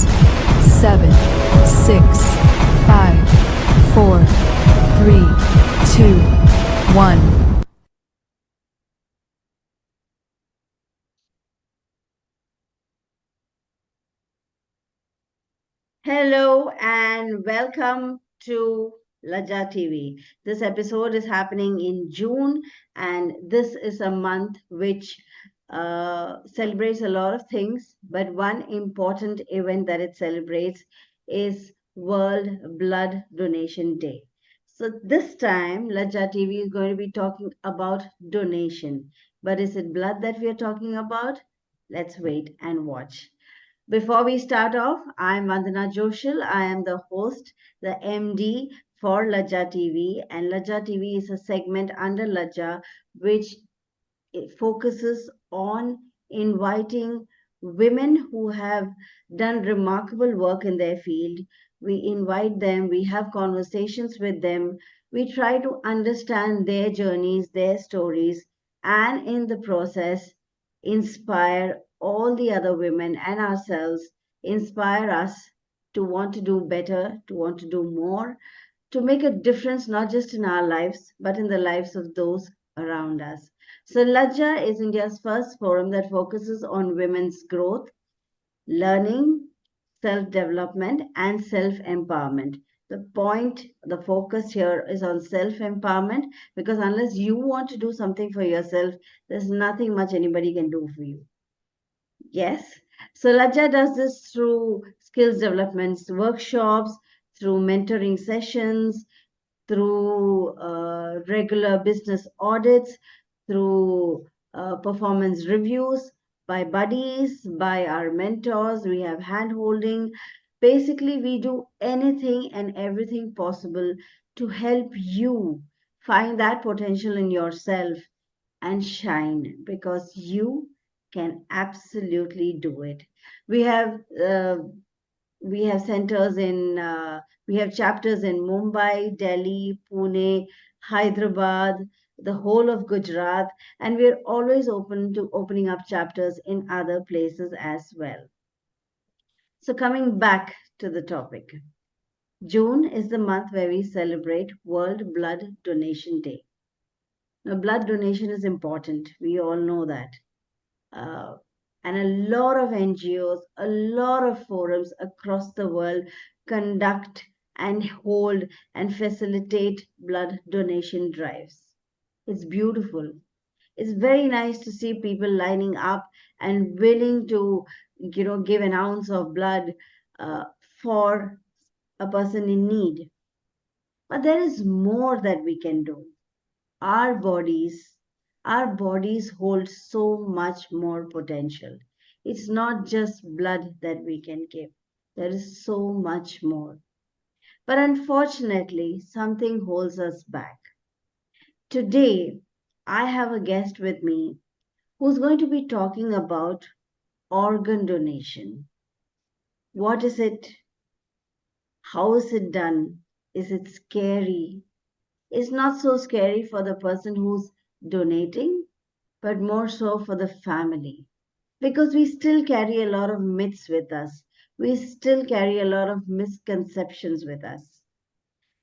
7, 6, 5, 4, 3, 2, 1. Hello and welcome to Laja TV. This episode is happening in June, and this is a month which celebrates a lot of things. But one important event that it celebrates is World Blood Donation Day. So this time, Laja TV is going to be talking about donation. But is it blood that we are talking about? Let's wait and watch. Before we start off, I'm Vandana Joshil. I am the host, the MD for Laja TV, and Laja TV is a segment under Laja which it focuses on inviting women who have done remarkable work in their field. We invite them, we have conversations with them, we try to understand their journeys, their stories, and in the process, inspire all the other women and ourselves, inspire us to want to do better, to want to do more, to make a difference not just in our lives, but in the lives of those around us. So, Laja is India's first forum that focuses on women's growth, learning, self development, and self empowerment. The focus here is on self empowerment because unless you want to do something for yourself, there's nothing much anybody can do for you. Yes. So Laja does this through skills developments, workshops, through mentoring sessions, through regular business audits, through performance reviews by buddies, by our mentors. We have hand holding. Basically, we do anything and everything possible to help you find that potential in yourself and shine because you can absolutely do it. We have uh, we have centers in we have chapters in Mumbai, Delhi, Pune, Hyderabad, the whole of Gujarat, and we're always open to opening up chapters in other places as well. So coming back to the topic, June is the month where we celebrate World Blood Donation Day. Now, blood donation is important. We all know that. Uh, and a lot of NGOs, a lot of forums across the world conduct and hold and facilitate blood donation drives. It's beautiful. It's very nice to see people lining up and willing to, give an ounce of blood uh, for a person in need. But there is more that we can do. our bodies our bodies hold so much more potential. It's not just blood that we can give. There is so much more, but unfortunately something holds us back. Today I have a guest with me who's going to be talking about organ donation. What is it? How is it done? Is it scary? It's not so scary for the person who's donating, but more so for the family. Because we still carry a lot of myths with us. We still carry a lot of misconceptions with us.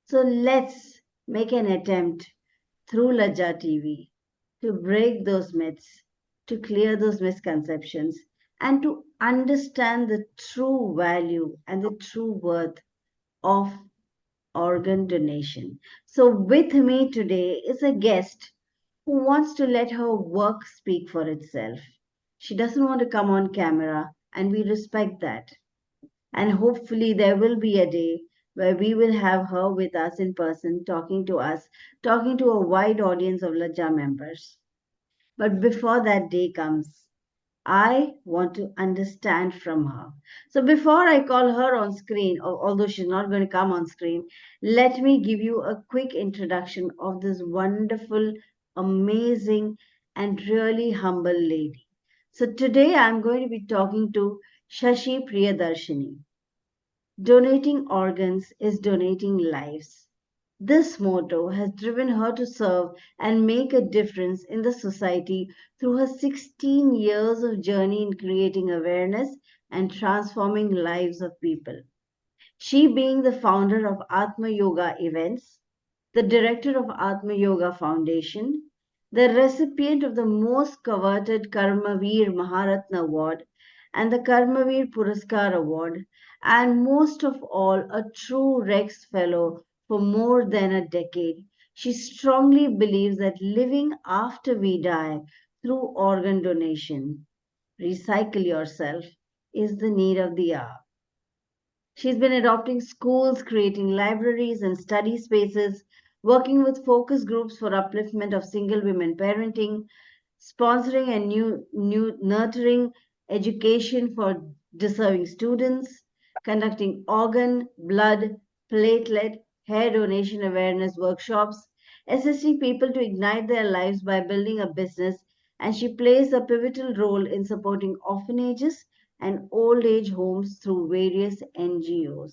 So let's make an attempt through Laja TV to break those myths, to clear those misconceptions, and to understand the true value and the true worth of organ donation. So, with me today is a guest who wants to let her work speak for itself. She doesn't want to come on camera, and we respect that. And hopefully, there will be a day where we will have her with us in person, talking to us, talking to a wide audience of Laja members. But before that day comes, I want to understand from her. So before I call her on screen, although she's not going to come on screen, let me give you a quick introduction of this wonderful, amazing, and really humble lady. So today I'm going to be talking to Sashi Priyadarshini. Donating organs is donating lives. This motto has driven her to serve and make a difference in the society through her 16 years of journey in creating awareness, and transforming lives of people. She being the founder of Atma Yoga events, the director of Atma Yoga Foundation, the recipient of the most coveted Karmavir Maharatna Award and the Karmavir Puraskar Award, and most of all, a true Rex Fellow for more than a decade. She strongly believes that living after we die through organ donation, recycle yourself, is the need of the hour. She's been adopting schools, creating libraries and study spaces, working with focus groups for upliftment of single women parenting, sponsoring and new nurturing education for deserving students, conducting organ, blood, platelet, hair donation awareness workshops, assisting people to ignite their lives by building a business, and she plays a pivotal role in supporting orphanages and old age homes through various NGOs.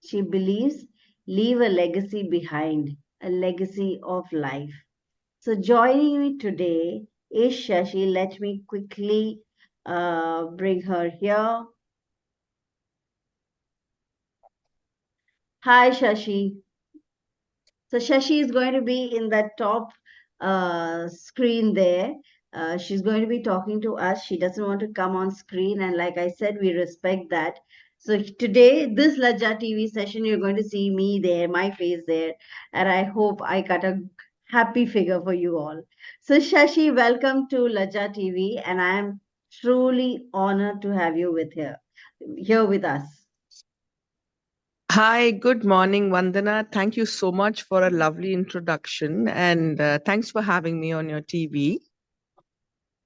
She believes leave a legacy behind, a legacy of life. So joining me today is Shashi. Let me quickly bring her here. Hi, Shashi. So Shashi is going to be in that top screen there. She's going to be talking to us. She doesn't want to come on screen, and like I said, we respect that. So today, this Laja TV session, you're going to see me there, my face there, and I hope I cut a happy figure for you all. So Shashi, welcome to Laja TV, and I am truly honored to have you here with us. Hi, good morning, Vandana. Thank you so much for a lovely introduction and thanks for having me on your TV.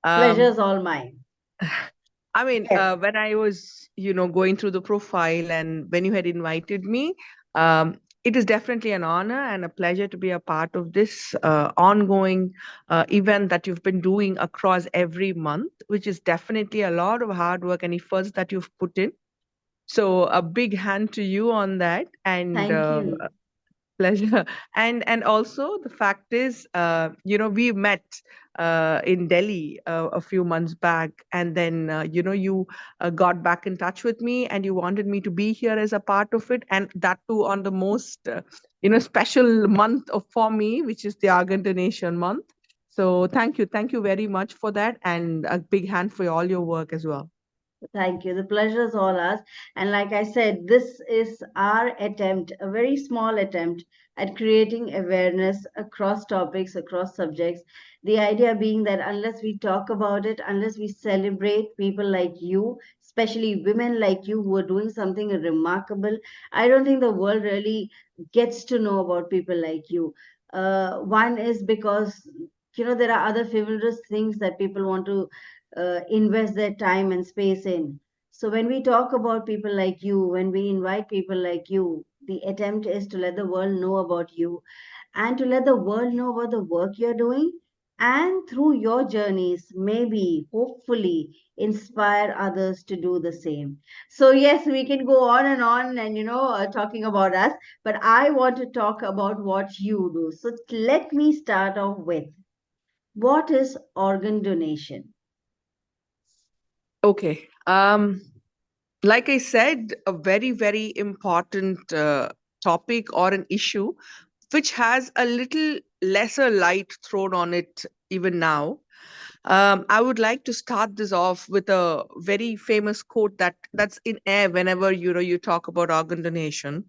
Um, Pleasure's all mine. Yes. when I was, going through the profile and when you had invited me, it is definitely an honor and a pleasure to be a part of this ongoing event that you've been doing across every month, which is definitely a lot of hard work and efforts that you've put in. So a big hand to you on that. And Thank you. pleasure. And also the fact is, we met in Delhi a few months back, and then you got back in touch with me, and you wanted me to be here as a part of it, and that too on the most special month for me, which is the Organ Donation Month. So thank you very much for that, and a big hand for all your work as well. Thank you. The pleasure is all ours. And like I said, this is our attempt, a very small attempt at creating awareness across topics, across subjects. The idea being that unless we talk about it, unless we celebrate people like you, especially women like you who are doing something remarkable, I don't think the world really gets to know about people like you. One is because, there are other frivolous things that people want to invest their time and space in. So when we talk about people like you, when we invite people like you, the attempt is to let the world know about you and to let the world know about the work you're doing. And through your journeys, maybe, hopefully, inspire others to do the same. So, yes, we can go on and, talking about us, but I want to talk about what you do. So, let me start off with what is organ donation? Okay. Like I said, a very, very important topic or an issue which has a little lesser light thrown on it even now. I would like to start this off with a very famous quote that's in air whenever you talk about organ donation.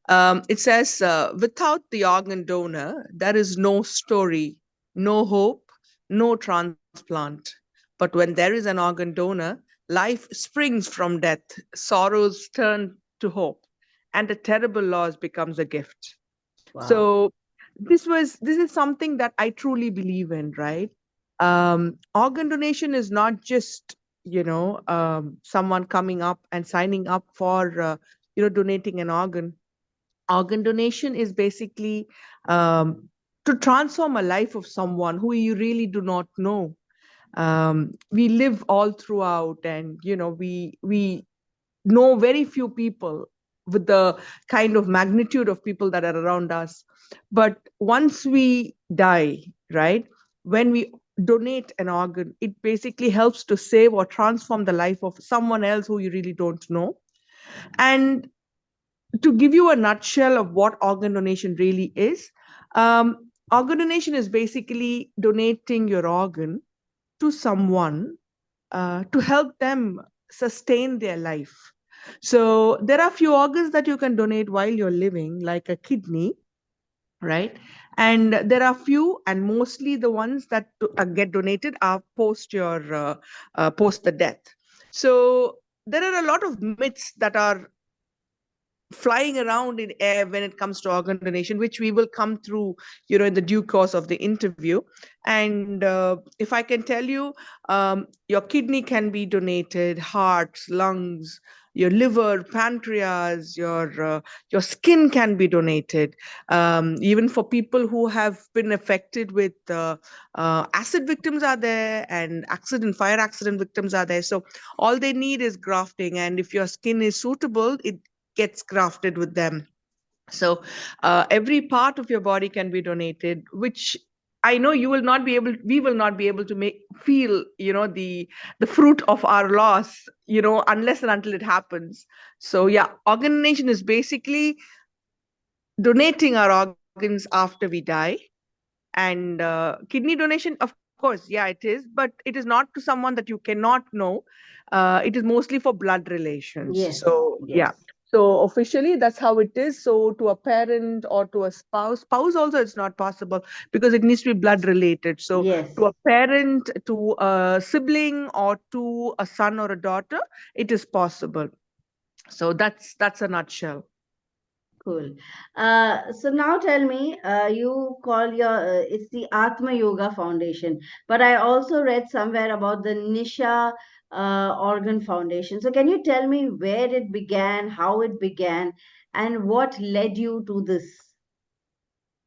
It says, "Without the organ donor, there is no story, no hope, no transplant. But when there is an organ donor, life springs from death, sorrows turn to hope, and a terrible loss becomes a gift." Wow. So this is something that I truly believe in, right? Organ donation is not just someone coming up and signing up for donating an organ. Organ donation is basically to transform a life of someone who you really do not know. We live all throughout, and we know very few people with the kind of magnitude of people that are around us. But once we die, right, when we donate an organ, it basically helps to save or transform the life of someone else who you really don't know. And to give you a nutshell of what organ donation really is, organ donation is basically donating your organ to someone to help them sustain their life. So there are few organs that you can donate while you're living, like a kidney, right? And there are few, and mostly the ones that get donated are post the death. So there are a lot of myths that are flying around in air when it comes to organ donation, which we will come through, in the due course of the interview. And if I can tell you, your kidney can be donated, hearts, lungs, your liver, pancreas, your skin can be donated. Even for people who have been affected with acid victims are there, and fire accident victims are there. So all they need is grafting, and if your skin is suitable, it gets grafted with them. So every part of your body can be donated, which I know we will not be able to feel, the fruit of our loss, unless and until it happens. So yeah, organ donation is basically donating our organs after we die. And kidney donation, of course, yeah, it is, but it is not to someone that you cannot know. It is mostly for blood relations. Yes, So yeah. yes, So officially, that's how it is. So to a parent or to a spouse also, it's not possible because it needs to be blood related. So yes. to a parent, to a sibling, or to a son or a daughter, it is possible. So that's a nutshell. Cool. So now tell me, you call it's the Atma Yoga Foundation, but I also read somewhere about the Nisha Organ Foundation. So can you tell me where it began, how it began, and what led you to this?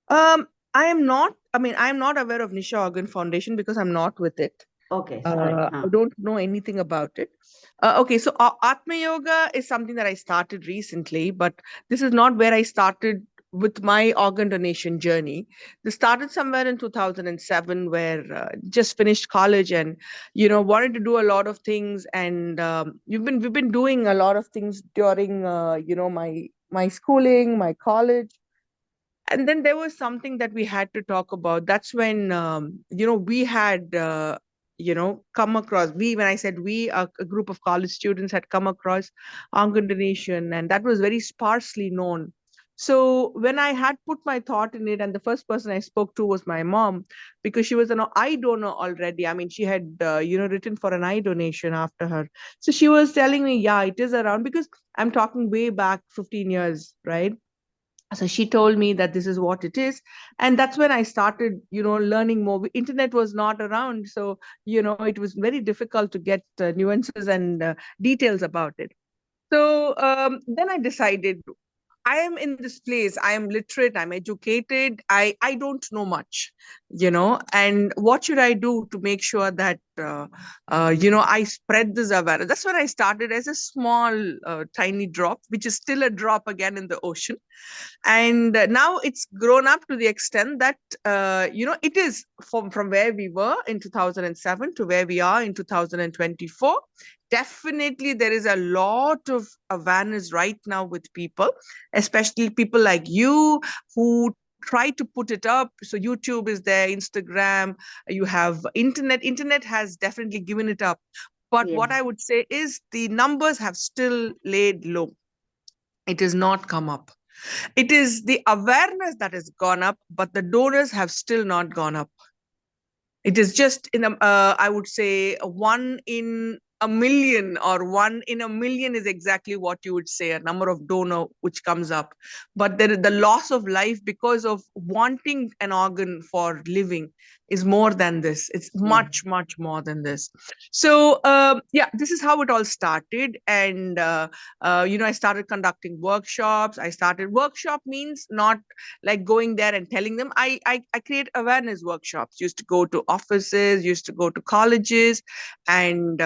I am not aware of Nisha Organ Foundation because I'm not with it. Okay, sorry. I don't know anything about it. Okay, so Atma Yoga is something that I started recently, but this is not where I started with my organ donation journey. This started somewhere in 2007, where just finished college and wanted to do a lot of things, and we've been doing a lot of things during my schooling, my college. And then there was something that we had to talk about. That's when we had come across, when I said we, a group of college students had come across organ donation, and that was very sparsely known. So when I had put my thought in it, and the first person I spoke to was my mom, because she was an eye donor already. I mean, she had written for an eye donation after her. So she was telling me, yeah, it is around, because I'm talking way back 15 years, right? So she told me that this is what it is, and that's when I started learning more. Internet was not around, so it was very difficult to get nuances and details about it. So then I decided, I am in this place. I am literate. I'm educated. I don't know much, and what should I do to make sure that I spread this awareness? That's when I started as a small, tiny drop, which is still a drop again in the ocean. And now it's grown up to the extent that it is from where we were in 2007 to where we are in 2024. Definitely there is a lot of awareness right now with people, especially people like you who try to put it up. So YouTube is there, Instagram, you have internet has definitely given it up. But what Yes. I would say is the numbers have still laid low. It has not come up. It is the awareness that has gone up, but the donors have still not gone up. It is just I would say, one in a million, or one in a million is exactly what you would say, a number of donor which comes up. But the loss of life because of wanting an organ for living is more than this. It's Yes. much, much more than this. So yeah, this is how it all started. And I started conducting workshops. Workshop means not like going there and telling them. I create awareness workshops, used to go to offices, used to go to colleges, and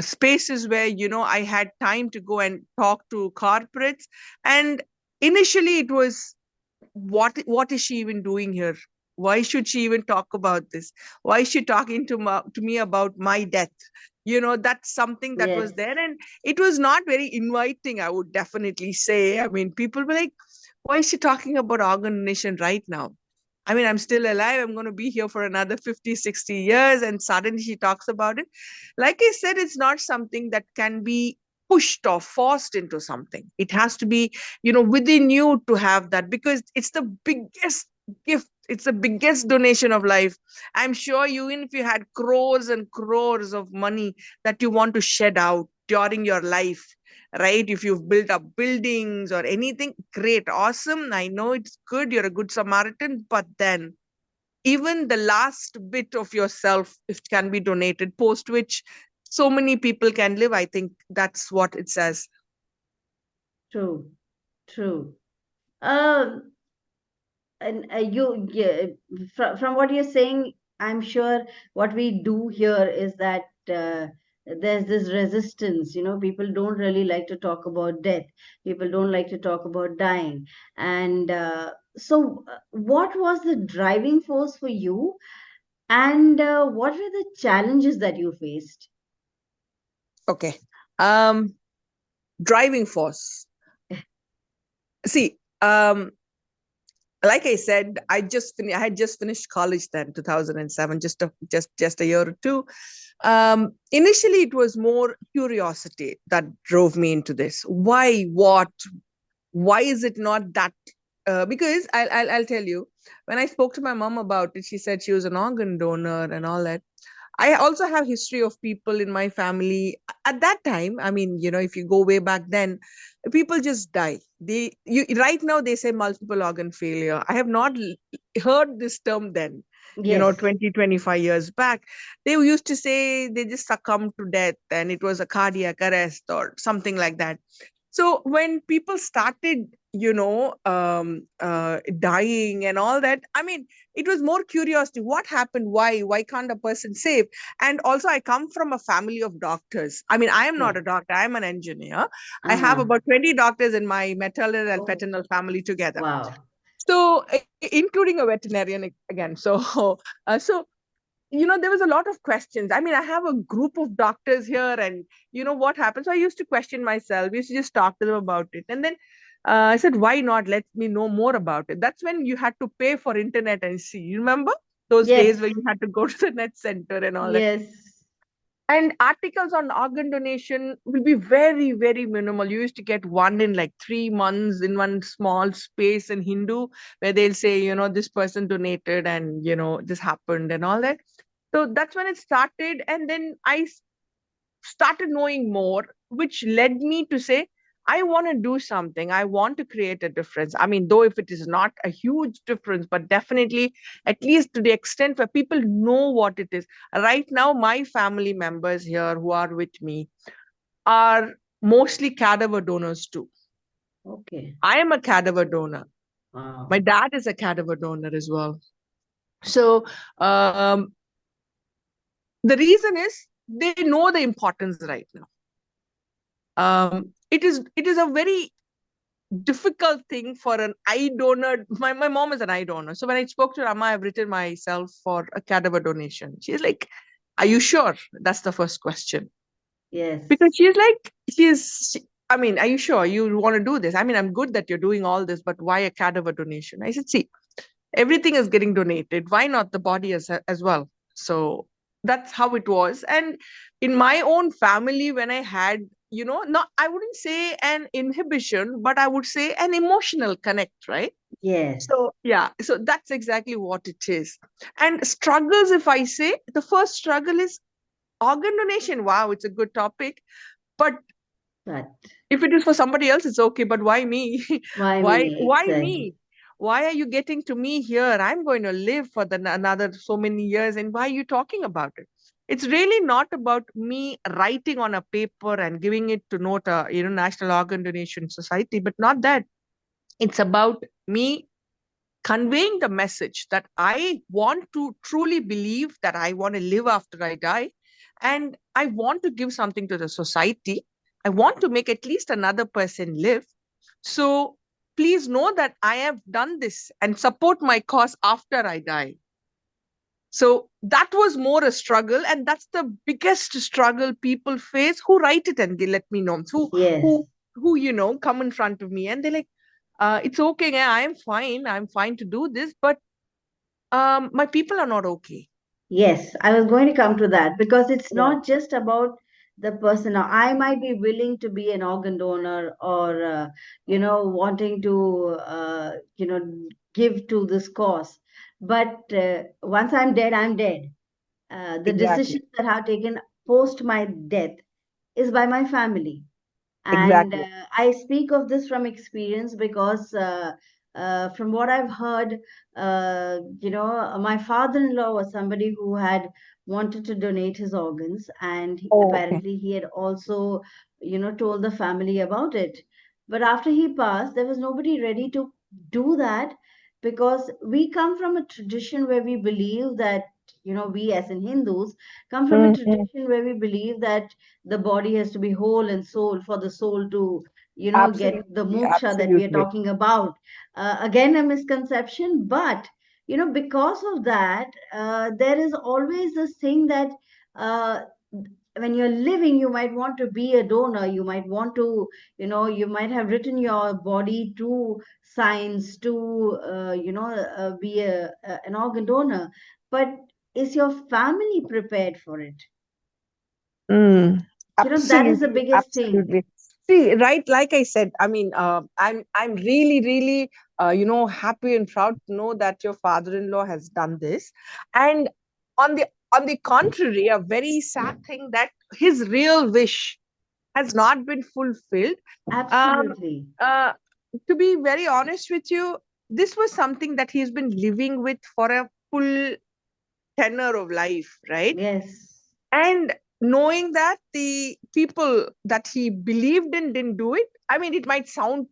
spaces where I had time to go and talk to corporates. And initially it was, what is she even doing here? Why should she even talk about this? Why is she talking to me about my death? That's something that Yes. was there. And it was not very inviting, I would definitely say. I mean, people were like, why is she talking about organ donation right now? I mean, I'm still alive. I'm going to be here for another 50, 60 years. And suddenly she talks about it. Like I said, it's not something that can be pushed or forced into something. It has to be, within you to have that, because it's the biggest gift. It's the biggest donation of life. I'm sure you, even if you had crores and crores of money that you want to shed out during your life, right? If you've built up buildings or anything, great, awesome. I know it's good. You're a good Samaritan, but then even the last bit of yourself, if it can be donated, post which so many people can live, I think that's what it says. True. True. Um, and yeah, from what you're saying, I'm sure what we do here is that there's this resistance. People don't really like to talk about death. People don't like to talk about dying. And what was the driving force for you? And what were the challenges that you faced? Okay. Um, Driving force. See, like I said, I had just finished college then, 2007, just a year or two. Initially, it was more curiosity that drove me into this. Why? What? Why is it not that? Because I'll tell you, when I spoke to my mom about it, she said she was an organ donor and all that. I also have history of people in my family at that time. I mean, if you go way back then, people just die. Right now they say multiple organ failure. I have not heard this term then. Yes. 20, 25 years back, they used to say they just succumbed to death and it was a cardiac arrest or something like that. So when people started, dying and all that, I mean, it was more curiosity. What happened? Why can't a person save? And also, I come from a family of doctors. I mean, I am not Yeah. a doctor, I'm an engineer. I have Uh-huh. about 20 doctors in my maternal and Oh, paternal family together. wow. So including a veterinarian again. So so there was a lot of questions. I mean, I have a group of doctors here, and what happens. So I used to question myself. I used to just talk to them about it, and then I said, "Why not? Let me know more about it." That's when you had to pay for internet and see. You remember those days Yes. where you had to go to the net center and all that. Yes. And articles on organ donation will be very, very minimal. You used to get one in like 3 months in one small space in Hindu, where they'll say, this person donated and, this happened and all that. So that's when it started. And then started knowing more, which led me to say, I want to do something. I want to create a difference. I mean, though if it is not a huge difference, but definitely at least to the extent where people know what it is. Right now, my family members here who are with me are mostly cadaver donors too. Okay. I am a cadaver donor. My Wow. dad is a cadaver donor as well. So the reason is they know the importance right now. It is a very difficult thing for an eye donor. My mom is an eye donor. So when I spoke to Rama, I've written myself for a cadaver donation. She's like, are you sure? That's the first question. Because Yes. she's like, I mean, are you sure you want to do this? I mean, I'm good that you're doing all this, but why a cadaver donation? I said, see, everything is getting donated. Why not the body as well? So that's how it was. And in my own family, when I had, not, I wouldn't say an inhibition, but I would say an emotional connect, right? Yes. So yeah, so that's exactly what it is. And struggles, if I say, the first struggle is organ donation. Wow, it's a good topic. But But if it is for somebody else, it's okay. But why me? why why me? why Exactly. me? Why are you getting to me here? I'm going to live for another so many years, and why are you talking about it? It's really not about me writing on a paper and giving it to NOTA, National Organ Donation Society, but not that. It's about me conveying the message that I want to truly believe that I want to live after I die. And I want to give something to the society. I want to make at least another person live. So please know that I have done this and support my cause after I die. So that was more a struggle, and that's the biggest struggle people face who write it and let me know. So Yes. who come in front of me and they're like, it's okay, yeah, I'm fine to do this, but my people are not okay. Yes, I was going to come to that because it's Yeah. not just about the person. Now, I might be willing to be an organ donor or, wanting to, give to this cause. But once I'm dead, I'm dead. The Exactly. decisions that have taken post my death is by my family. And Exactly. I speak of this from experience because from what I've heard, my father-in-law was somebody who had wanted to donate his organs, and Oh, okay. apparently he had also, told the family about it. But after he passed, there was nobody ready to do that because we come from a tradition where we believe that, we as in Hindus come from a Mhm. tradition where we believe that the body has to be whole and soul for the soul to get the Absolutely. moksha that we are Absolutely. talking about. Again, a misconception, but because of that, there is always this thing that uh, when you're living, you might want to be a donor, you might want to, you might have written your body to science to be an organ donor, but is your family prepared for it? Mm, That is the absolutely, biggest thing. absolutely. See, right, like I said, I mean, I'm really, really, happy and proud to know that your father-in-law has done this. And on the on the contrary, a very sad thing that his real wish has not been fulfilled. Um, Absolutely. uh, to be very honest with you, this was something that he's been living with for a full tenor of life, right? Yes. And knowing that the people that he believed in didn't do it, I mean, it might sound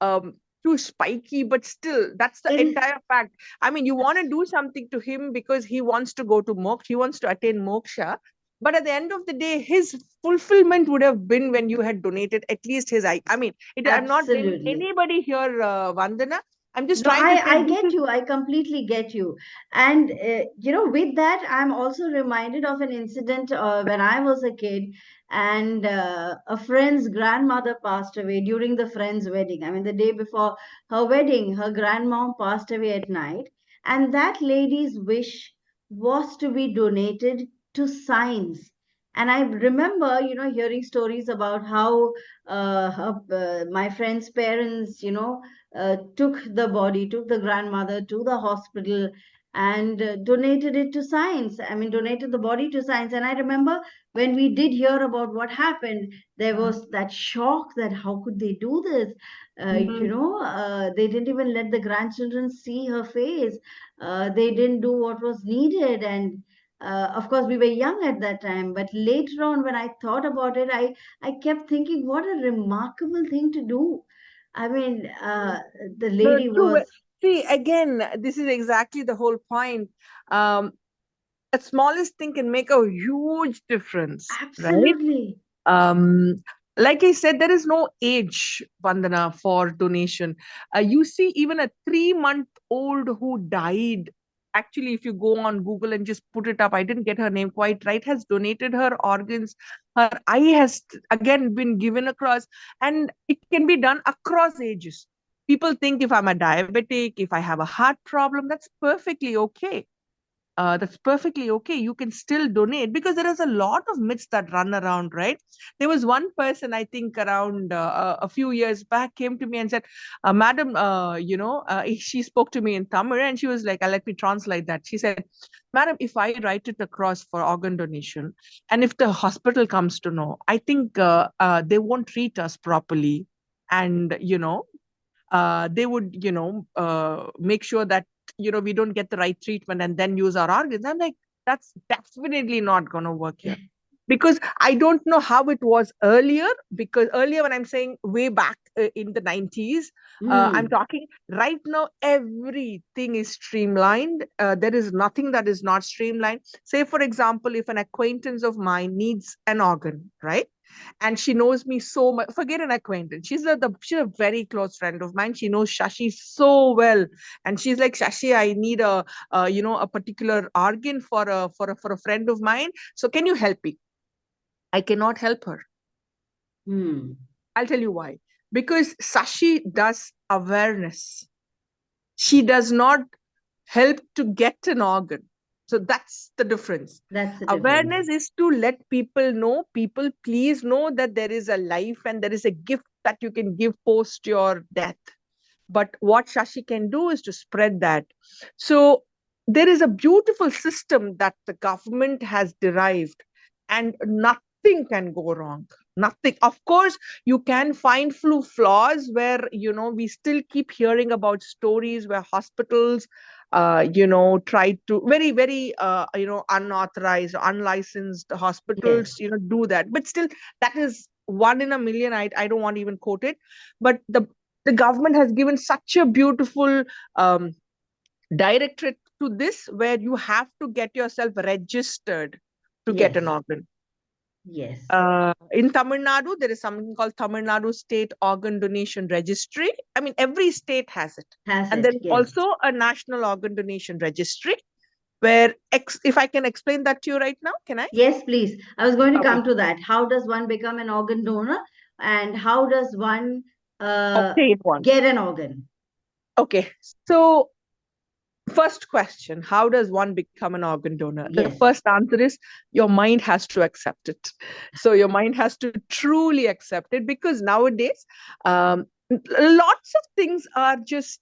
um too spiky, but still that's the It is entire fact. I mean, you want to do something to him because he wants to go to moksha, he wants to attain moksha, but at the end of the day his fulfillment would have been when you had donated at least his I mean I'm not blaming absolutely. anybody here, Vandana. I'm just No, trying to say I this get is. you. I completely get you. And, with that, I'm also reminded of an incident when I was a kid and a friend's grandmother passed away during the friend's wedding. I mean, the day before her wedding, her grandmom passed away at night. And that lady's wish was to be donated to science. And I remember, hearing stories about how my friend's parents, took the grandmother to the hospital and donated it to science. I mean, donated the body to science. And I remember when we did hear about what happened, there was that shock that how could they do this? Mhm. They didn't even let the grandchildren see her face. They didn't do what was needed. And of course, we were young at that time. But later on, when I thought about it, I kept thinking, what a remarkable thing to do. I mean, the No, lady true. was See, again, this is exactly the whole point. Um, a smallest thing can make a huge difference, right? absolutely Um, like I said, there is no age, Vandana, for donation. You see, even a 3 month old who died, actually, if you go on Google and just put it up, I didn't get her name quite right, has donated her organs. Her eye has again been given across, and it can be done across ages. People think if I'm a diabetic, if I have a heart problem, that's perfectly okay. You can still donate because there is a lot of myths that run around, right? There was one person, I think, around a few years back, came to me and said, Madam, she spoke to me in Tamil and she was like, let me translate that. She said, Madam, if I write it across for organ donation and if the hospital comes to know, I think they won't treat us properly. And, they would make sure that we don't get the right treatment and then use our organs. I'm like, that's definitely not going to work here, because I don't know how it was earlier, because earlier, when I'm saying way back in the 90s, I'm mm, talking right now, everything is streamlined. There is nothing that is not streamlined. Say, for example, if an acquaintance of mine needs an organ, right? And she knows me so much. Forget an acquaintance. She's a very close friend of mine. She knows Shashi so well, and she's like, Shashi, I need a particular organ for a friend of mine. So can you help me? I cannot help her. Hmm. I'll tell you why. Because Sashi does awareness. She does not help to get an organ. So that's the difference. That's the difference. Awareness is to let people know, people please know that there is a life and there is a gift that you can give post your death. But what Shashi can do is to spread that. So there is a beautiful system that the government has derived, and nothing can go wrong. Nothing. Of course, you can find few flaws where, we still keep hearing about stories where hospitals, try to very, very, unauthorized, unlicensed Yes. hospitals, do that. But still, that is one in a million. I don't want to even quote it. But the government has given such a beautiful directorate to this, where you have to get yourself registered to get an Yes. organ. Yes. In Tamil Nadu, there is something called Tamil Nadu State Organ Donation Registry. I mean, every state has it. Has And there it? is Yes. also a National Organ Donation Registry, where, if I can explain that to you right now, can I? Yes, please. I was going to Okay. come to that. How does one become an organ donor, and how does one Obtain one. get an organ? Okay. So, first question, how does one become an organ donor? The Yes. first answer is your mind has to accept it. So your mind has to truly accept it, because nowadays, lots of things are just,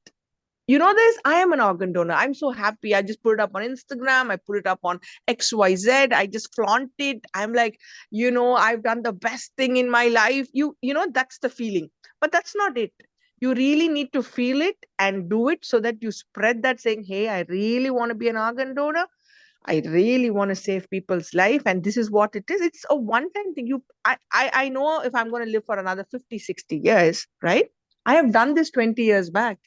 there's, I am an organ donor. I'm so happy. I just put it up on Instagram. I put it up on XYZ. I just flaunt it. I'm like, I've done the best thing in my life. That's the feeling. But that's not it. You really need to feel it and do it, so that you spread that, saying, hey, I really want to be an organ donor. I really want to save people's life. And this is what it is. It's a one-time thing. I know if I'm going to live for another 50, 60 years, right? I have done this 20 years back.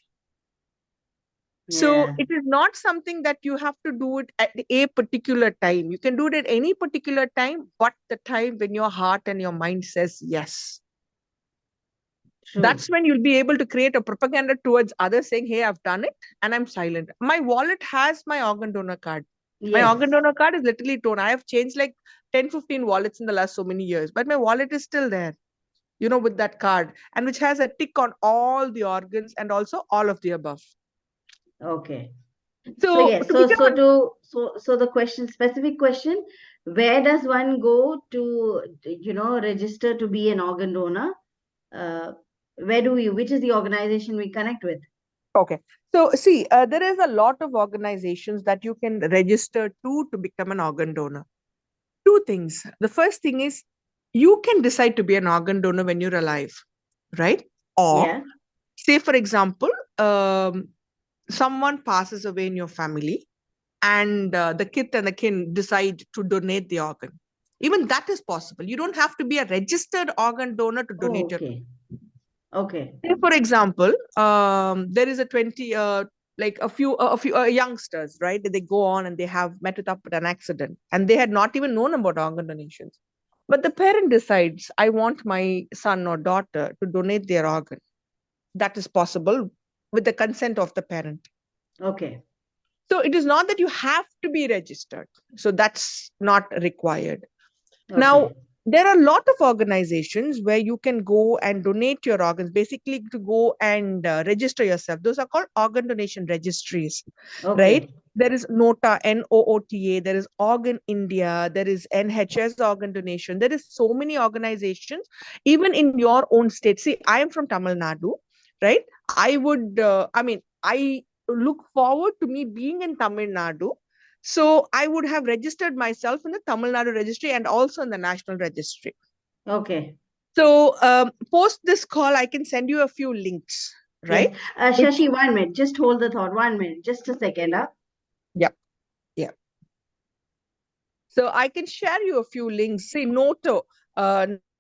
So Yeah. it is not something that you have to do it at a particular time. You can do it at any particular time, but the time when your heart and your mind says yes. True. That's when you'll be able to create a propaganda towards others, saying, hey, I've done it and I'm silent. My wallet has my organ donor card. My Yes. organ donor card is literally torn. I have changed like 10, 15 wallets in the last so many years, but my wallet is still there, with that card, and which has a tick on all the organs and also all of the above. Okay. So So yes, to so become so an to so the specific question, where does one go to, register to be an organ donor? Uh, which is the organization we connect with? Okay. So, see, there is a lot of organizations that you can register to become an organ donor. Two things. The first thing is, you can decide to be an organ donor when you're alive, right? Or, Yeah. say, for example, someone passes away in your family, and the kith and the kin decide to donate the organ. Even that is possible. You don't have to be a registered organ donor to Oh, donate your. okay. Okay. Say, for example, there is a 20, like a few youngsters, right? They go on and they have met it up with an accident, and they had not even known about organ donations. But the parent decides, I want my son or daughter to donate their organ. That is possible with the consent of the parent. Okay. So it is not that you have to be registered. So that's not required. Now, Okay. there are a lot of organizations where you can go and donate your organs, basically to go and register yourself. Those are called organ donation registries, right? Okay. There is NOTA, NOOTA, there is Organ India, there is NHS Organ Donation. There is so many organizations, even in your own state. See, I am from Tamil Nadu, right? I look forward to me being in Tamil Nadu, so I would have registered myself in the Tamil Nadu registry and also in the national registry. Okay. So post this call, I can send you a few links, Yes. right? Which, Shashi, 1 minute. Just hold the thought. 1 minute. Just a second. yeah, yeah. So I can share you a few links. See, NOTO,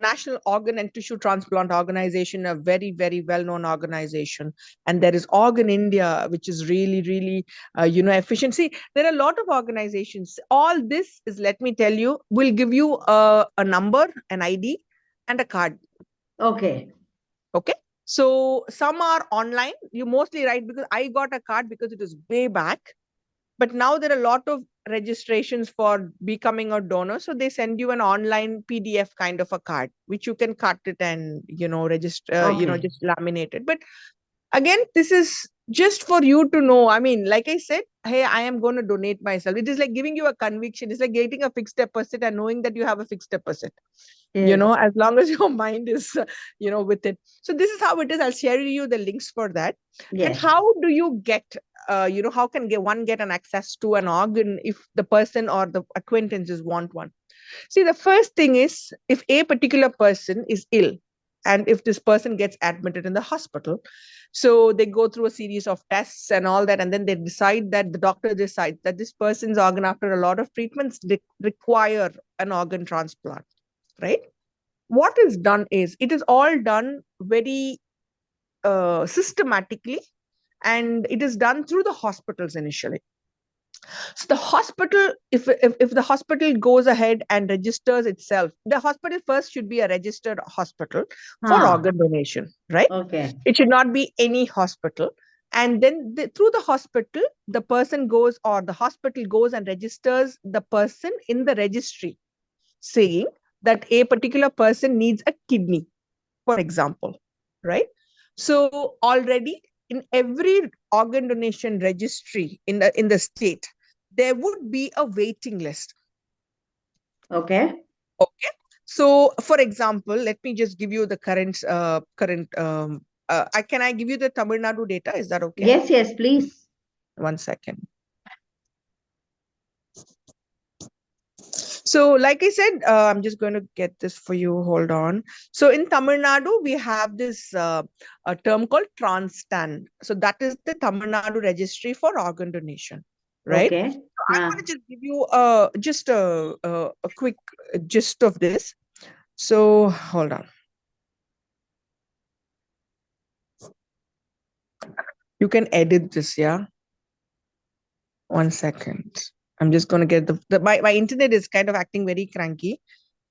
National Organ and Tissue Transplant Organization, a very, very well-known organization. And there is Organ India, which is really, really, efficient. See, there are a lot of organizations. All this is, let me tell you, will give you a number, an ID, and a card. Okay. Okay. So some are online. You mostly write, because I got a card because it was way back. But now there are a lot of registrations for becoming a donor. So they send you an online PDF kind of a card, which you can cut it and, register, Okay. just laminate it. But again, this is just for you to know. I mean, like I said, hey, I am going to donate myself. It is like giving you a conviction. It's like getting a fixed deposit and knowing that you have a fixed deposit, Yes. as long as your mind is, with it. So this is how it is. I'll share you the links for that. And Yes. how do you get, how can one get an access to an organ if the person or the acquaintances want one? See, the first thing is, if a particular person is ill and if this person gets admitted in the hospital, so they go through a series of tests and all that, and then they decide that the doctor decides that this person's organ, after a lot of treatments, require an organ transplant, right? What is done is, it is all done very systematically, and it is done through the hospitals initially. So the hospital, if the hospital goes ahead and registers itself, the hospital first should be a registered hospital for Huh. organ donation, right? Okay. It should not be any hospital. And then through the hospital, the person goes, or the hospital goes and registers the person in the registry, saying that a particular person needs a kidney, for example, right? So already in every organ donation registry in the state, there would be a waiting list. Okay. Okay. So, for example, let me just give you the current. Can I give you the Tamil Nadu data? Is that okay? Yes, yes, please. 1 second. So, like I said, I'm just going to get this for you. Hold on. So, in Tamil Nadu, we have this a term called TransTan. So, that is the Tamil Nadu registry for organ donation, right? Okay. So I'm going to just give you just a quick gist of this. So, hold on. You can edit this, yeah? 1 second. I'm just going to get my internet is kind of acting very cranky.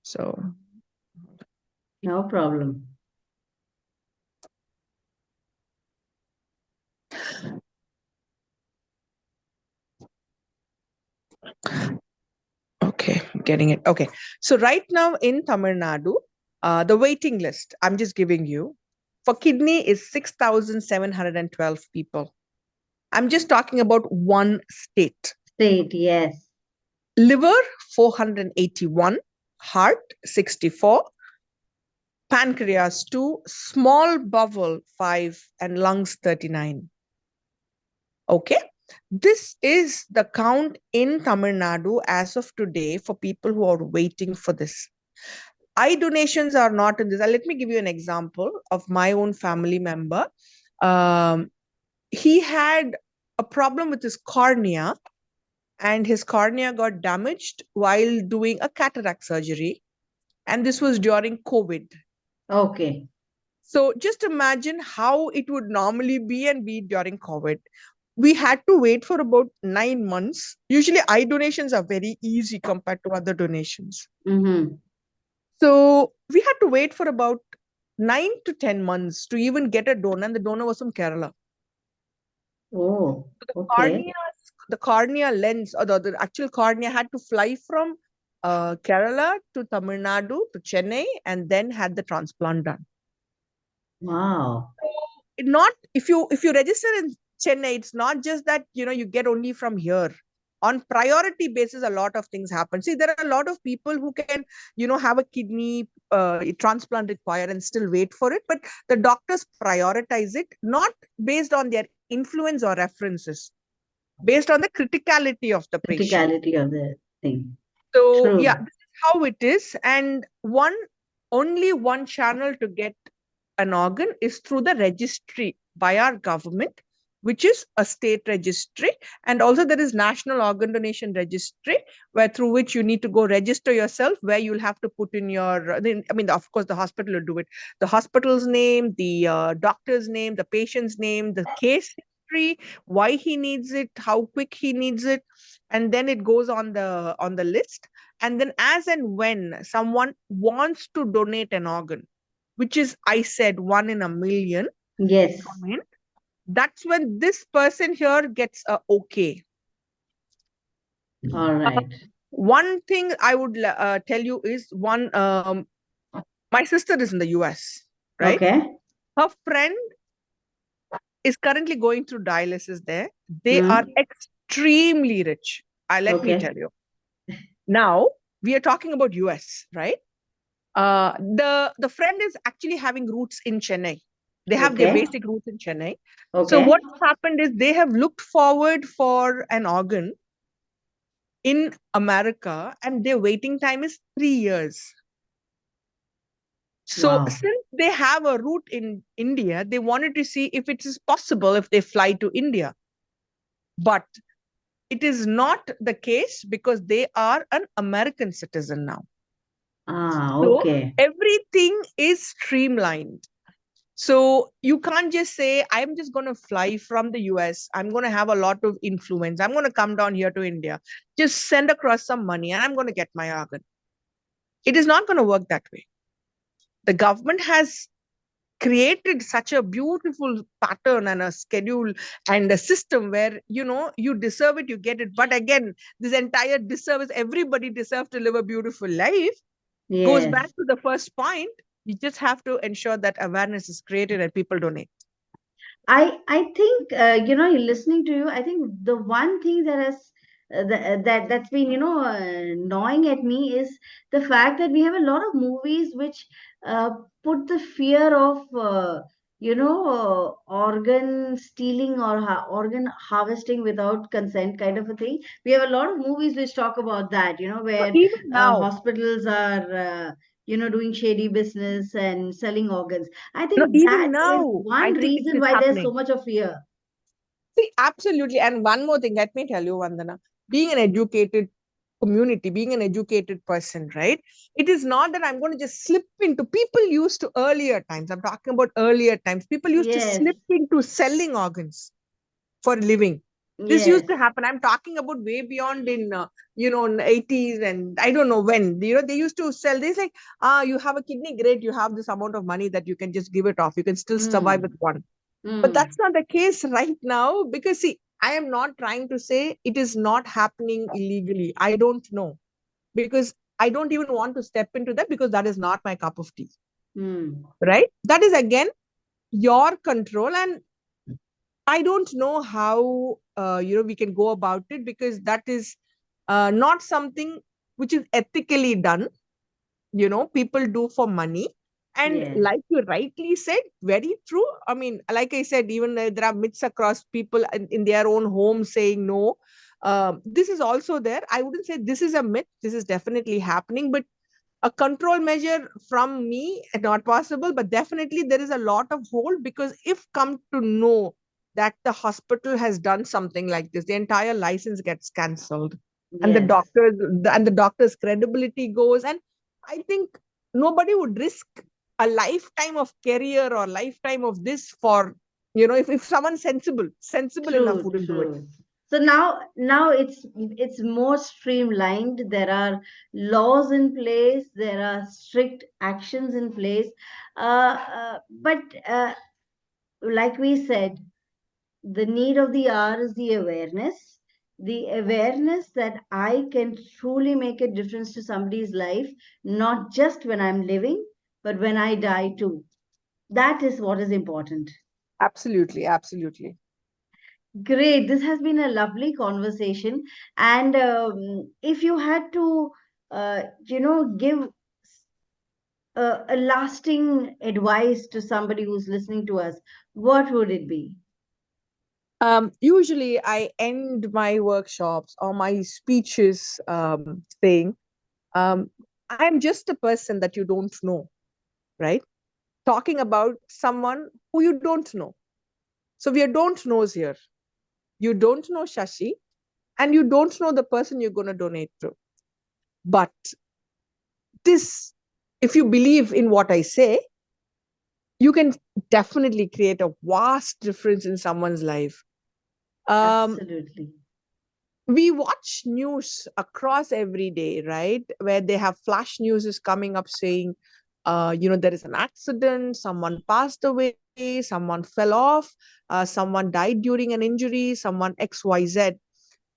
So, No problem. okay, getting it. Okay. So, right now in Tamil Nadu, the waiting list I'm just giving you for kidney is 6,712 people. I'm just talking about one state. State, yes. Liver, 481. Heart, 64. Pancreas, 2. Small bowel, 5. And lungs, 39. Okay. This is the count in Tamil Nadu as of today for people who are waiting for this. Eye donations are not in this. Let me give you an example of my own family member. He had a problem with his cornea, and his cornea got damaged while doing a cataract surgery. And this was during COVID. Okay. So just imagine how it would normally be and be during COVID. We had to wait for about 9 months. Usually eye donations are very easy compared to other donations. Mm-hmm. So we had to wait for about 9 to 10 months to even get a donor, and the donor was from Kerala. Oh, So okay. the cornea lens, or the actual cornea, had to fly from Kerala to Tamil Nadu to Chennai, and then had the transplant done. Wow. Not if you register in Chennai, it's not just that you get only from here. On priority basis, a lot of things happen. See, there are a lot of people who can have a kidney transplant required and still wait for it, but the doctors prioritize it not based on their influence or references, based on the criticality of the patient. Criticality of the thing. So True. yeah, this is how it is. And only one channel to get an organ is through the registry by our government, which is a state registry. And also there is National Organ Donation Registry, where through which you need to go register yourself, where you'll have to put in your, of course, the hospital will do it. The hospital's name, the doctor's name, the patient's name, the case history, history, why he needs it, how quick he needs it, and then it goes on the list. And then as and when someone wants to donate an organ, which is, I said, 1 in a million Yes. come in, that's when this person here gets a okay. All Uh, right. one thing I would tell you is my sister is in the US, right? Okay. Her friend is currently going through dialysis there. They are Mm. extremely rich. Let me tell Okay. you. Now we are talking about US, right? The friend is actually having roots in Chennai. They have their Okay. basic roots in Chennai. So Okay. what's happened is they have looked forward for an organ in America, and their waiting time is 3 years. So Wow. since they have a route in India, they wanted to see if it is possible if they fly to India. But it is not the case because they are an American citizen now. Ah, So okay. everything is streamlined. So you can't just say, I'm just going to fly from the US. I'm going to have a lot of influence. I'm going to come down here to India, just send across some money, and I'm going to get my organ. It is not going to work that way. The government has created such a beautiful pattern and a schedule and a system where you deserve it, you get it. But again, this entire disservice, everybody deserves to live a beautiful life, goes back Yes. to the first point. You just have to ensure that awareness is created and people donate. I think listening to you, I think the one thing that has that's been gnawing at me is the fact that we have a lot of movies which uh, put the fear of organ stealing or organ harvesting without consent kind of a thing. We have a lot of movies which talk about that, No, where even now, hospitals are doing shady business and selling organs. I no, think that even is now, one I think it reason is why there's so happening. much of fear. See, absolutely. And one more thing, let me tell you, Vandana, being an educated community, being an educated person, right? It is not that I'm going to just slip into, people used to earlier times, I'm talking about earlier times, people used to Yes, slip into selling organs for a living. This used yes. to happen. I'm talking about way beyond in 80s, and I don't know when. They used to sell this like, you have a kidney, great, you have this amount of money that you can just give it off. You can still survive with Mm, one. But mm, that's not the case right now because, see, I am not trying to say it is not happening illegally. I don't know because I don't even want to step into that because that is not my cup of tea, mm. right? That is again your control. And I don't know how we can go about it because that is not something which is ethically done. People do for money. And Yes, like you rightly said, very true. I mean, like I said, even there are myths across people in their own home saying no. This is also there. I wouldn't say this is a myth. This is definitely happening, but a control measure from me not possible. But definitely there is a lot of hold because if come to know that the hospital has done something like this, the entire license gets cancelled, and the yes. doctors and the doctor's credibility goes. And I think nobody would risk a lifetime of career or lifetime of this for if someone sensible enough True, wouldn't do it. true. So now it's more streamlined. There are laws in place. There are strict actions in place. But like we said, the need of the hour is the awareness that I can truly make a difference to somebody's life, not just when I'm living, but when I die too. That is what is important. Absolutely, absolutely. Great. This has been a lovely conversation. And if you had to, give a lasting advice to somebody who's listening to us, what would it be? Usually, I end my workshops or my speeches saying, I'm just a person that you don't know, right? Talking about someone who you don't know. So we are don't knows here. You don't know Shashi, and you don't know the person you're going to donate to. But this, if you believe in what I say, you can definitely create a vast difference in someone's life. Absolutely. We watch news across every day, right? Where they have flash news is coming up saying, there is an accident, someone passed away, someone fell off, someone died during an injury, someone XYZ.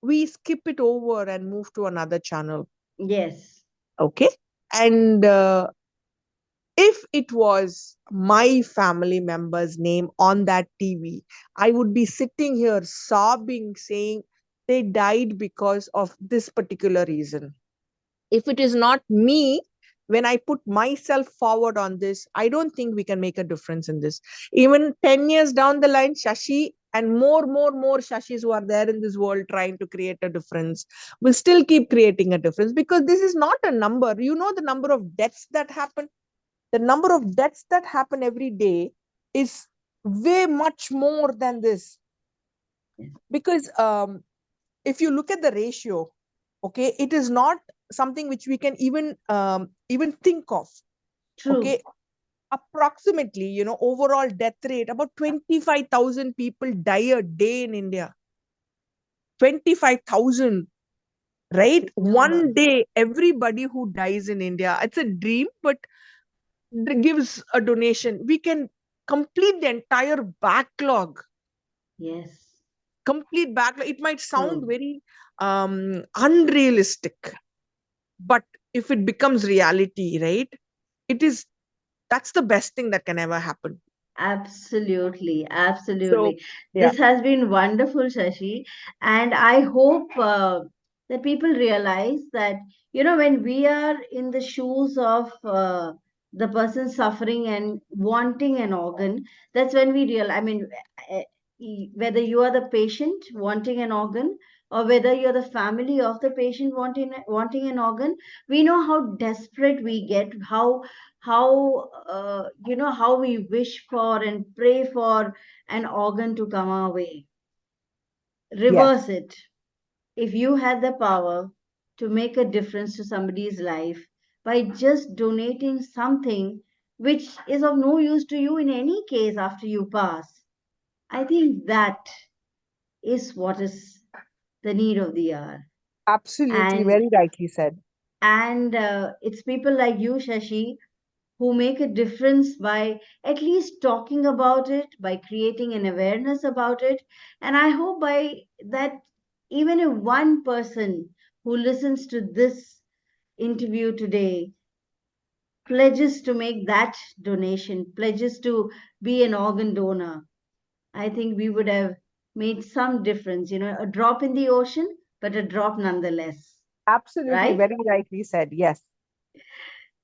We skip it over and move to another channel. Yes. Okay. And if it was my family member's name on that TV, I would be sitting here sobbing, saying they died because of this particular reason. If it is not me, when I put myself forward on this, I don't think we can make a difference in this. Even 10 years down the line, Shashi and more Shashis who are there in this world trying to create a difference will still keep creating a difference, because this is not a number. You know, the number of deaths that happen, every day is way much more than this. Yes. Because if you look at the ratio, okay, it is not something which we can even think of. True. Okay, approximately, overall death rate, about 25,000 people die a day in India. 25,000, right? Big number. One day, everybody who dies in India, it's a dream, but gives a donation, we can complete the entire backlog. Yes. Complete backlog. It might sound True. very unrealistic, but if it becomes reality, right, it is that's the best thing that can ever happen. Absolutely, So absolutely. yeah, This has been wonderful, Shashi. And I hope that people realize that, when we are in the shoes of the person suffering and wanting an organ, that's when we realize, I mean, eh, whether you are the patient wanting an organ or whether you're the family of the patient wanting an organ, we know how desperate we get, how we wish for and pray for an organ to come our way. yes, Reverse it. If you had the power to make a difference to somebody's life by just donating something which is of no use to you in any case after you pass, I think that is what is the need of the hour. absolutely, and very rightly said. and it's people like you, Shashi, who make a difference by at least talking about it, by creating an awareness about it. And I hope by that, even if one person who listens to this interview today pledges to make that donation, pledges to be an organ donor, I think we would have made some difference, a drop in the ocean, but a drop nonetheless, Absolutely, right? very rightly said. Yes.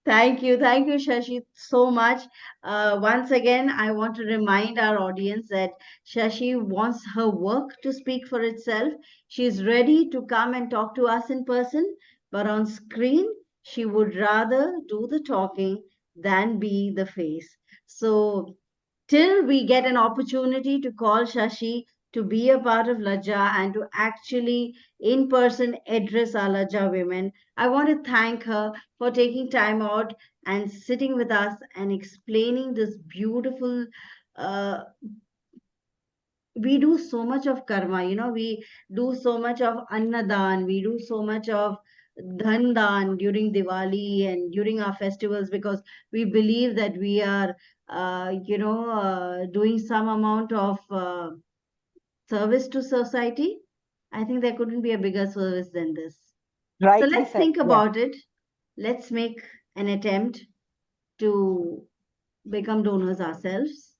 Thank you, Shashi, so much. Once again, I want to remind our audience that Shashi wants her work to speak for itself. She's ready to come and talk to us in person, but on screen, she would rather do the talking than be the face. So till we get an opportunity to call Shashi to be a part of Laja and to actually in person address our Laja women, I want to thank her for taking time out and sitting with us and explaining this beautiful. Uh, we do so much of karma, we do so much of annadan, we do so much of dhandan during Diwali and during our festivals because we believe that we are, doing some amount of service to society. I think there couldn't be a bigger service than this. So Rightly let's said. think Yes. about it. Let's make an attempt to become donors ourselves,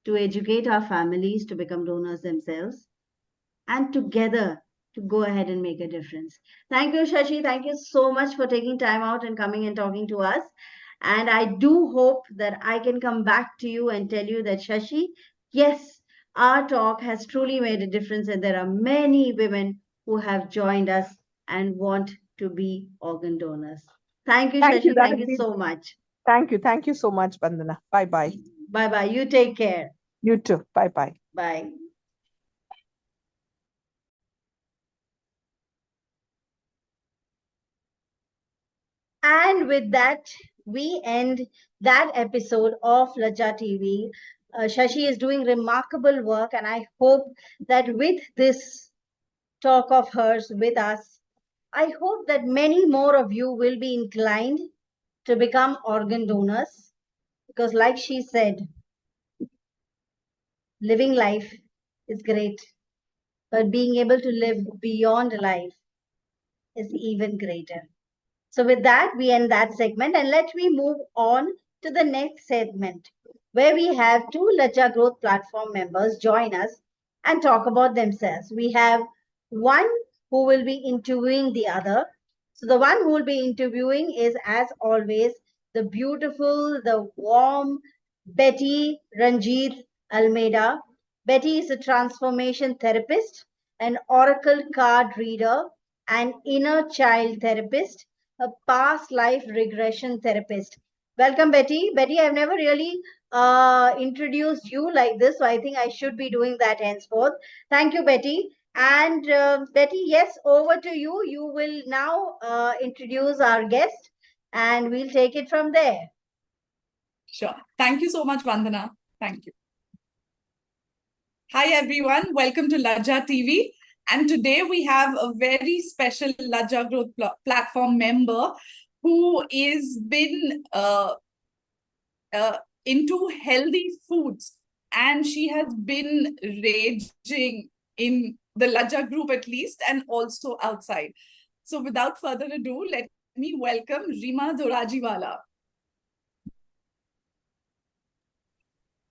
to educate our families to become donors themselves, and together to go ahead and make a difference. Thank you, Shashi. Thank you so much for taking time out and coming and talking to us. And I do hope that I can come back to you and tell you that, Shashi, yes, our talk has truly made a difference, and there are many women who have joined us and want to be organ donors. Thank you, Thank you. Shashi. That Thank has you been. so much. Thank you. Thank you so much, Bandana. Bye bye. Bye bye. You take care. You too. Bye bye. Bye. And with that, we end that episode of Laja TV. Shashi is doing remarkable work, and I hope that with this talk of hers with us, I hope that many more of you will be inclined to become organ donors, because, like she said, living life is great, but being able to live beyond life is even greater. So, with that, we end that segment, and let me move on to the next segment where we have two Laja Growth Platform members join us and talk about themselves. We have one who will be interviewing the other. So, the one who will be interviewing is, as always, the beautiful, the warm Betty Ranjit Almeida. Betty is a transformation therapist, an oracle card reader, an inner child therapist, a past life regression therapist. Welcome, Betty. Betty, I've never really introduced you like this, so I think I should be doing that henceforth. Thank you, Betty. And Betty, yes, over to you. You will now introduce our guest, and we'll take it from there. Sure. Thank you so much, Vandana. Thank you. Hi, everyone. Welcome to Laja TV. And today we have a very special Laja Growth Platform member who is been into healthy foods. And she has been raging in the Laja group at least, and also outside. So without further ado, let me welcome Rima Dorajiwala.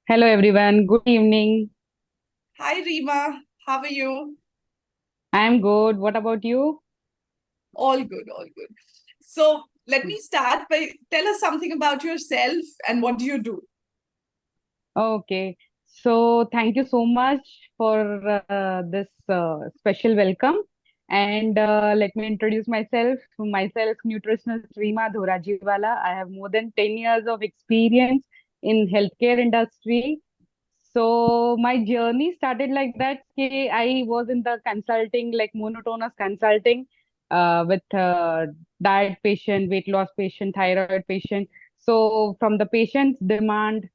Hello everyone, good evening. Hi, Rima. How are you? I'm good. What about you? All good, all good. So let me start by tell us something about yourself and what do you do? Okay. So thank you so much for this special welcome. And let me introduce myself. Myself, nutritionist Rima Dhorajiwala. I have more than 10 years of experience in healthcare industry. So my journey started like that. I was in the consulting, like monotonous consulting, with diet patient, weight loss patient, thyroid patient. So from the patient's demand,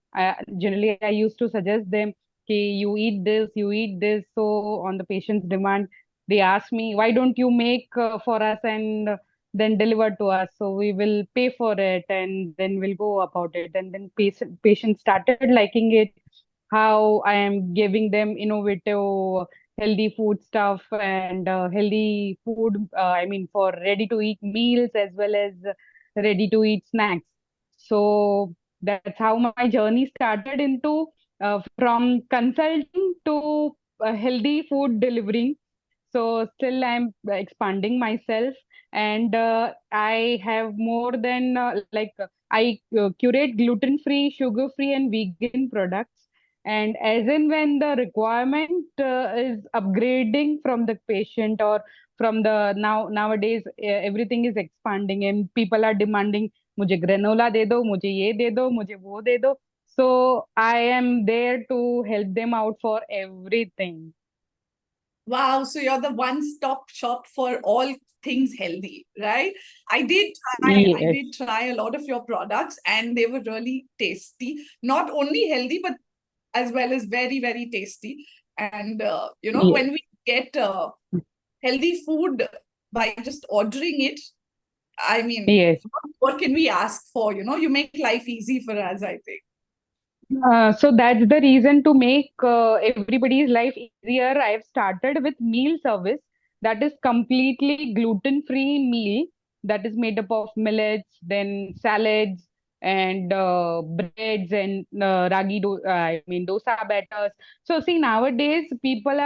generally I used to suggest them, okay, you eat this, you eat this. So on the patient's demand, they asked me, why don't you make for us and then deliver to us? So we will pay for it and then we'll go about it. And then patient started liking it, how I am giving them innovative, healthy food stuff and healthy food, I mean, for ready to eat meals as well as ready to eat snacks. So that's how my journey started into from consulting to healthy food delivering. So still I'm expanding myself, and I have more than I curate gluten-free, sugar-free, and vegan products. And as in when the requirement is upgrading from the patient or from the nowadays everything is expanding and people are demanding, मुझे granola दे दो, मुझे ये दे दो, मुझे वो दे दो. So I am there to help them out for everything. Wow, so you're the one-stop shop for all things healthy, right? I Yes. did try a lot of your products and they were really tasty. Not only healthy, but as well as very, very tasty. And Yes. when we get healthy food by just ordering it, I mean, Yes. what can we ask for? You make life easy for us, I think. So that's the reason to make everybody's life easier. I've started with meal service that is completely gluten-free meal that is made up of millets, then salads and breads and I mean dosa batters. So see, nowadays people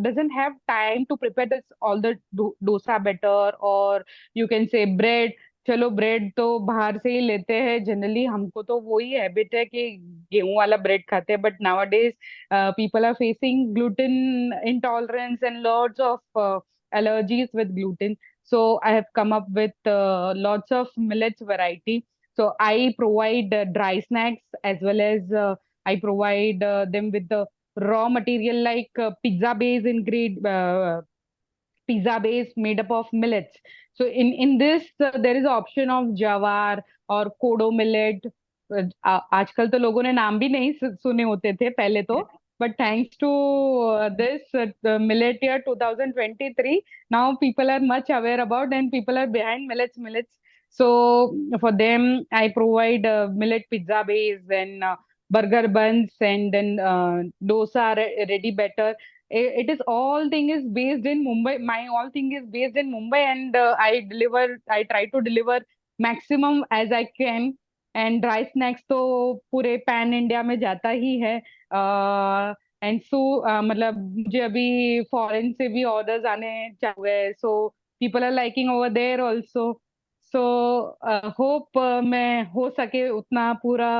doesn't have time to prepare this all the dosa batter, or you can say bread. चलो bread तो बाहर से ही लेते हैं generally, हमको तो वही habit है कि गेहूं वाला ब्रेड खाते हैं. But nowadays people are facing gluten intolerance and lots of allergies with gluten. So I have come up with lots of millets variety. So I provide dry snacks as well as I provide them with the raw material like pizza base made up of millets. So in this there is option of jawar or kodo millet आजकल तो लोगों ने नाम भी नहीं सुने होते थे पहले तो, but thanks to this millet year 2023, now people are much aware about and people are behind millets. So for them, I provide millet pizza base and burger buns and then dosa ready batter. It is all thing is based in Mumbai. My all thing is based in Mumbai, and I try to deliver maximum as I can. And dry snacks तो पूरे pan India में जाता ही है। And so मतलब मुझे अभी foreign से भी ऑर्डर्स आने चालू हुए, so people are liking over there also. So hope मैं हो सके उतना पूरा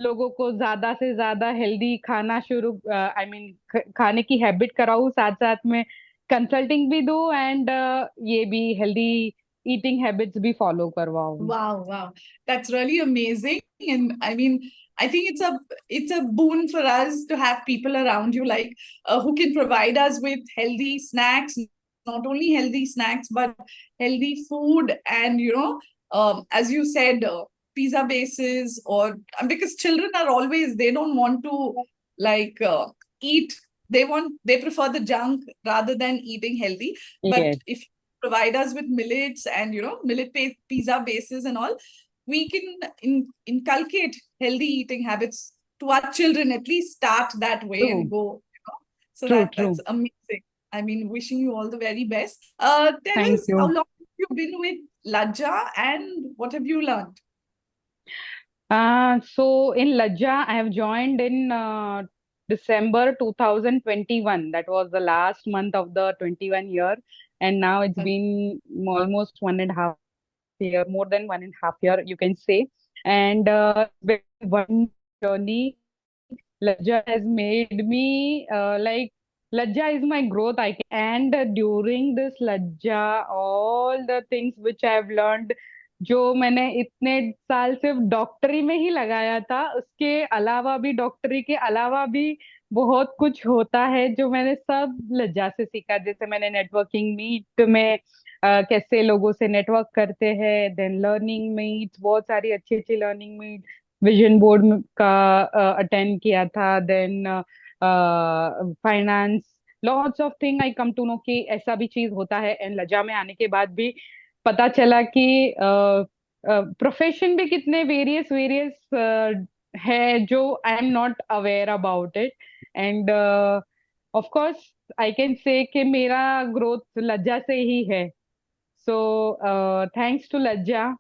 लोगों को ज्यादा से ज्यादा हेल्दी खाना शुरू आई मीन खाने की हैबिट कराऊं, साथ साथ में कंसल्टिंग भी दूं एंड ये भी हेल्दी ईटिंग हैबिट्स भी follow करवाऊं। Wow, wow. That's really amazing. And I mean, I think it's a boon for us to have people around you like who can provide us with healthy snacks, not only healthy snacks, but healthy food. And as you said, pizza bases or because children are always they don't want to like eat. They prefer the junk rather than eating healthy. But Yes. if provide us with millets and pizza bases and all, we can inculcate healthy eating habits to our children, at least start that way and True, go. So true, that's true. amazing. I mean, wishing you all the very best. Tell Thank us how you. long have you been with Laja and what have you learned? So in Laja, I have joined in December 2021. That was the last month of the 21 year. And now it's been almost 1.5 year, more than 1.5 year, you can say. And it's been one journey. Laja has made me like Laja is my growth icon. And during this Laja, all the things which I've learned, जो मैंने इतने साल सिर्फ डॉक्टरी में ही लगाया था, उसके अलावा भी डॉक्टरी के अलावा भी बहुत कुछ होता है जो मैंने सब लज्जा से सीखा। जैसे मैंने नेटवर्किंग मीट में कैसे लोगों से नेटवर्क करते हैं, देन लर्निंग मीट, बहुत सारी अच्छी अच्छी लर्निंग मीट, विजन बोर्ड का अटेंड किया था, then finance, lots of thing I come to know कि ऐसा भी चीज होता है। एंड लजा में आने के बाद भी पता चला कि प्रोफेशन भी कितने वेरियस वेरियस है जो I am not aware about it. End of course I can say कि मेरा ग्रोथ लज्जा से ही है। सो थैंक्स टू लज्जा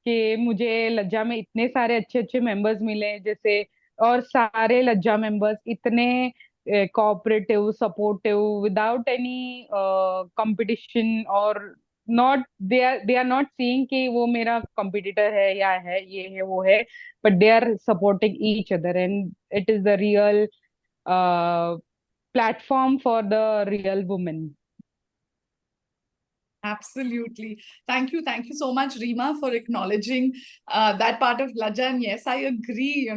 कि मुझे लज्जा में इतने सारे अच्छे अच्छे मेंबर्स मिले, जैसे और सारे लज्जा मेंबर्स इतने cooperative, supportive, without any competition और not they are not seeing कि वो मेरा कंपटीटर है या है ये है वो है, but they are supporting each other and it is the real platform for the real women. Absolutely. Thank you. Thank you so much, Reema, for acknowledging that part of Laja. And yes, I agree.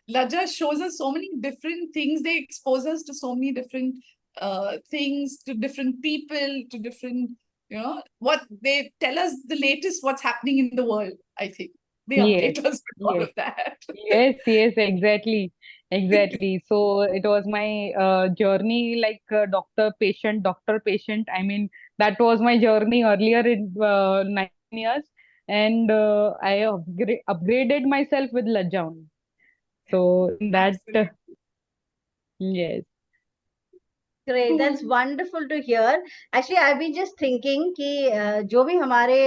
Laja shows us so many different things. They expose us to so many different things, to different people, to different, what they tell us the latest, what's happening in the world, I think. They Yes, update us with all yes. of that. Yes, exactly. So it was my journey like doctor, patient. I mean, that was my journey earlier in 9 years, and I upgraded myself with Lajaun. So in that, Absolutely. yes, Great, Cool. that's wonderful to hear. Actually, I've been just thinking कि जो भी हमारे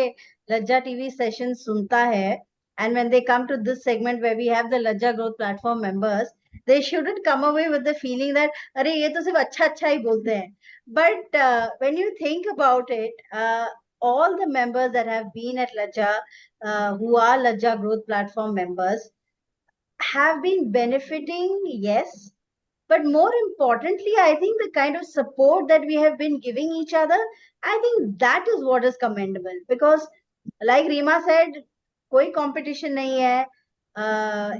लज्जा TV session सुनता है, and when they come to this segment where we have the Laja Growth Platform members, they shouldn't come away with the feeling that अरे ये तो सिर्फ अच्छा अच्छा ही बोलते हैं. But when you think about it, all the members that have been at Laja, who are Laja Growth Platform members, have been benefiting, yes, but more importantly, I think the kind of support that we have been giving each other, I think that is what is commendable. Because, like Reema said, koi competition nahi hai.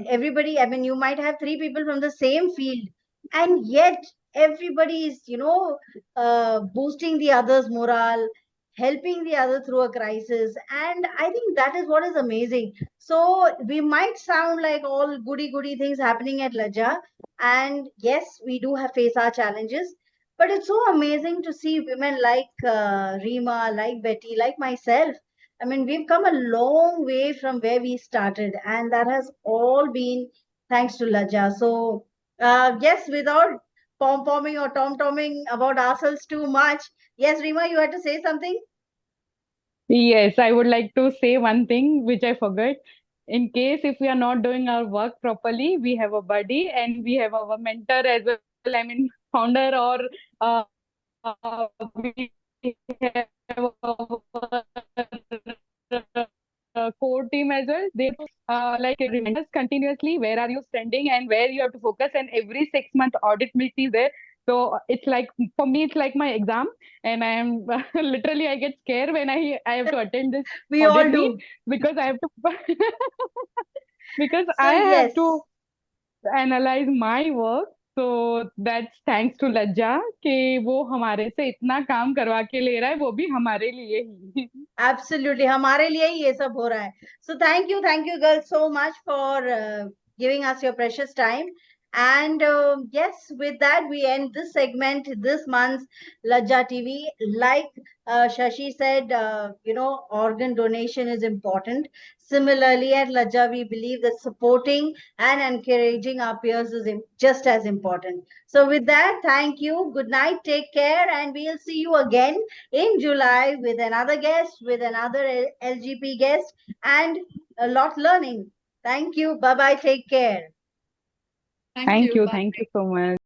Everybody, I mean, you might have three people from the same field, and yet everybody is, boosting the other's morale, helping the other through a crisis. And I think that is what is amazing. So we might sound like all goody things happening at Laja. And yes, we do have face our challenges. But it's so amazing to see women like Rima, like Betty, like myself. I mean, we've come a long way from where we started, and that has all been thanks to Laja. So, yes, without pom-pomming or tom-tomming about ourselves too much, yes, Rima, you had to say something? Yes, I would like to say one thing which I forgot. In case if we are not doing our work properly, we have a buddy and we have our mentor as well. I mean, founder or we have our core team as well. They like remind us continuously where are you standing and where you have to focus. And every 6 month audit meet is there. So it's like for me, it's like my exam, and I am literally I get scared when I have to attend this We audit all meet do. because I have to because So, I have yes. to analyze my work. So that's thanks to लज्जा कि वो हमारे से इतना काम करवा के ले रहा है वो भी हमारे लिए ही Absolutely. हमारे लिए ही ये सब हो रहा है. So thank you girls so much for giving us your precious time. And yes, with that, we end this segment, this month's Laja TV. Like Shashi said, organ donation is important. Similarly, at Laja, we believe that supporting and encouraging our peers is just as important. So with that, thank you. Good night. Take care. And we'll see you again in July with another guest, with another LGP guest, and a lot learning. Thank you. Bye bye. Take care. Thank you. Bye. thank you so much